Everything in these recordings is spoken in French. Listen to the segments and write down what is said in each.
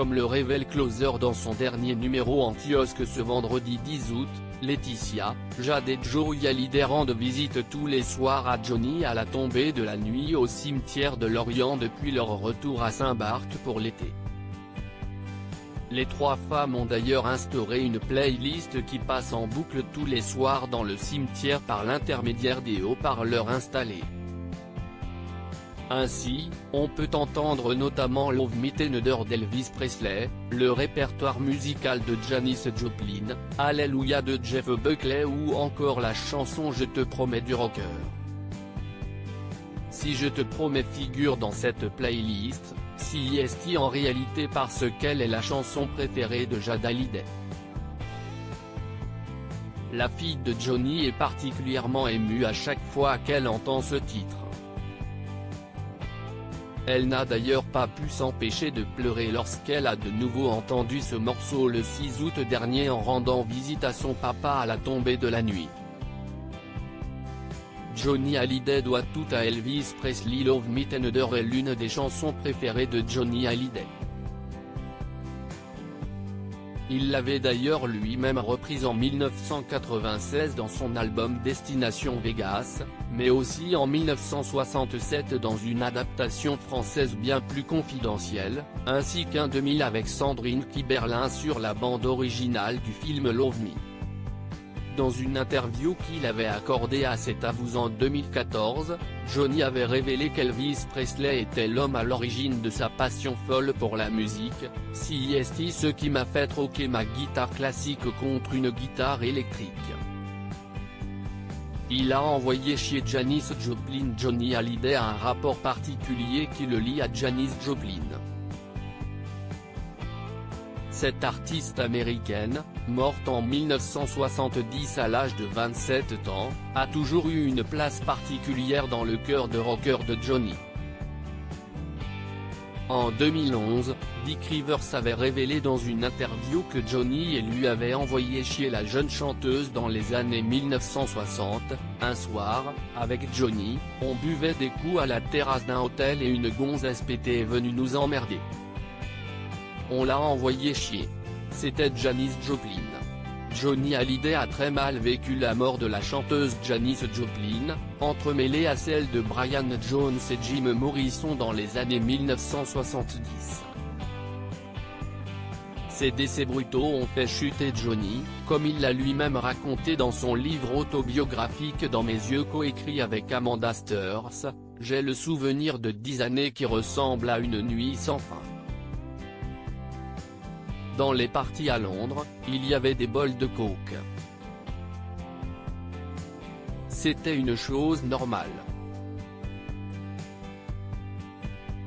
Comme le révèle Closer dans son dernier numéro en kiosque ce vendredi 10 août, Laetitia, Jade et Joey Hallyday rendent visite tous les soirs à Johnny à la tombée de la nuit au cimetière de Lorient depuis leur retour à Saint-Barth pour l'été. Les trois femmes ont d'ailleurs instauré une playlist qui passe en boucle tous les soirs dans le cimetière par l'intermédiaire des haut-parleurs installés. Ainsi, on peut entendre notamment Love Me Tender d'Elvis Presley, le répertoire musical de Janis Joplin, Alléluia de Jeff Buckley ou encore la chanson Je te promets du rocker. Si Je te promets figure dans cette playlist, si est en réalité parce qu'elle est la chanson préférée de Jade Hallyday. La fille de Johnny est particulièrement émue à chaque fois qu'elle entend ce titre. Elle n'a d'ailleurs pas pu s'empêcher de pleurer lorsqu'elle a de nouveau entendu ce morceau le 6 août dernier en rendant visite à son papa à la tombée de la nuit. Johnny Hallyday doit tout à Elvis Presley. Love Me Tender est l'une des chansons préférées de Johnny Hallyday. Il l'avait d'ailleurs lui-même reprise en 1996 dans son album Destination Vegas, mais aussi en 1967 dans une adaptation française bien plus confidentielle, ainsi qu'en 2000 avec Sandrine Kiberlin sur la bande originale du film Love Me. Dans une interview qu'il avait accordée à Cet à vous en 2014, Johnny avait révélé qu'Elvis Presley était l'homme à l'origine de sa passion folle pour la musique, si est ce qui m'a fait troquer ma guitare classique contre une guitare électrique. Il a envoyé chier Janis Joplin. Johnny Hallyday a un rapport particulier qui le lie à Janis Joplin. Cette artiste américaine, morte en 1970 à l'âge de 27 ans, a toujours eu une place particulière dans le cœur de rocker de Johnny. En 2011, Dick Rivers avait révélé dans une interview que Johnny et lui avaient envoyé chier la jeune chanteuse dans les années 1960. Un soir, avec Johnny, on buvait des coups à la terrasse d'un hôtel et une gonzesse pétée est venue nous emmerder. On l'a envoyé chier. C'était Janis Joplin. Johnny Hallyday a très mal vécu la mort de la chanteuse Janis Joplin, entremêlée à celle de Brian Jones et Jim Morrison dans les années 1970. Ces décès brutaux ont fait chuter Johnny, comme il l'a lui-même raconté dans son livre autobiographique Dans mes yeux coécrit avec Amanda Steurs, j'ai le souvenir de 10 années qui ressemblent à une nuit sans fin. Dans les parties à Londres, il y avait des bols de coke. C'était une chose normale.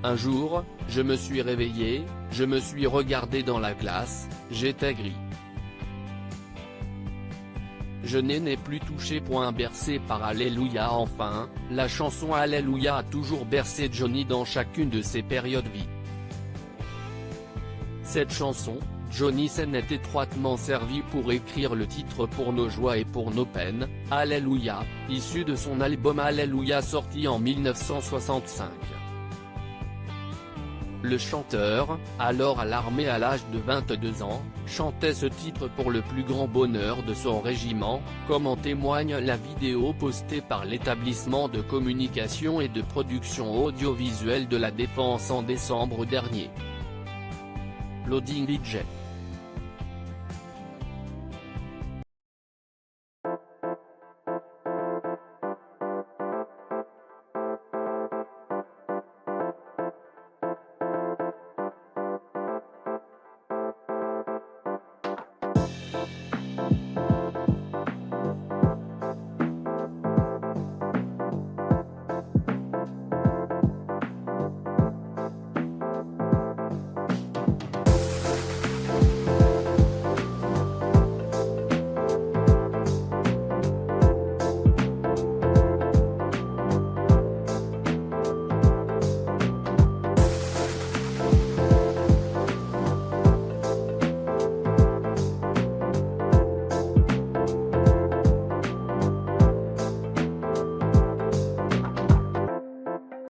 Un jour, je me suis réveillé, je me suis regardé dans la glace, j'étais gris. Je n'ai plus touché. Bercé par Alléluia. Enfin, la chanson Alléluia a toujours bercé Johnny dans chacune de ses périodes vie. Cette chanson, Johnny s'en est étroitement servi pour écrire le titre Pour nos joies et pour nos peines, Alléluia, issu de son album Alléluia sorti en 1965. Le chanteur, alors à l'armée à l'âge de 22 ans, chantait ce titre pour le plus grand bonheur de son régiment, comme en témoigne la vidéo postée par l'établissement de communication et de production audiovisuelle de la Défense en décembre dernier. Loading DJ.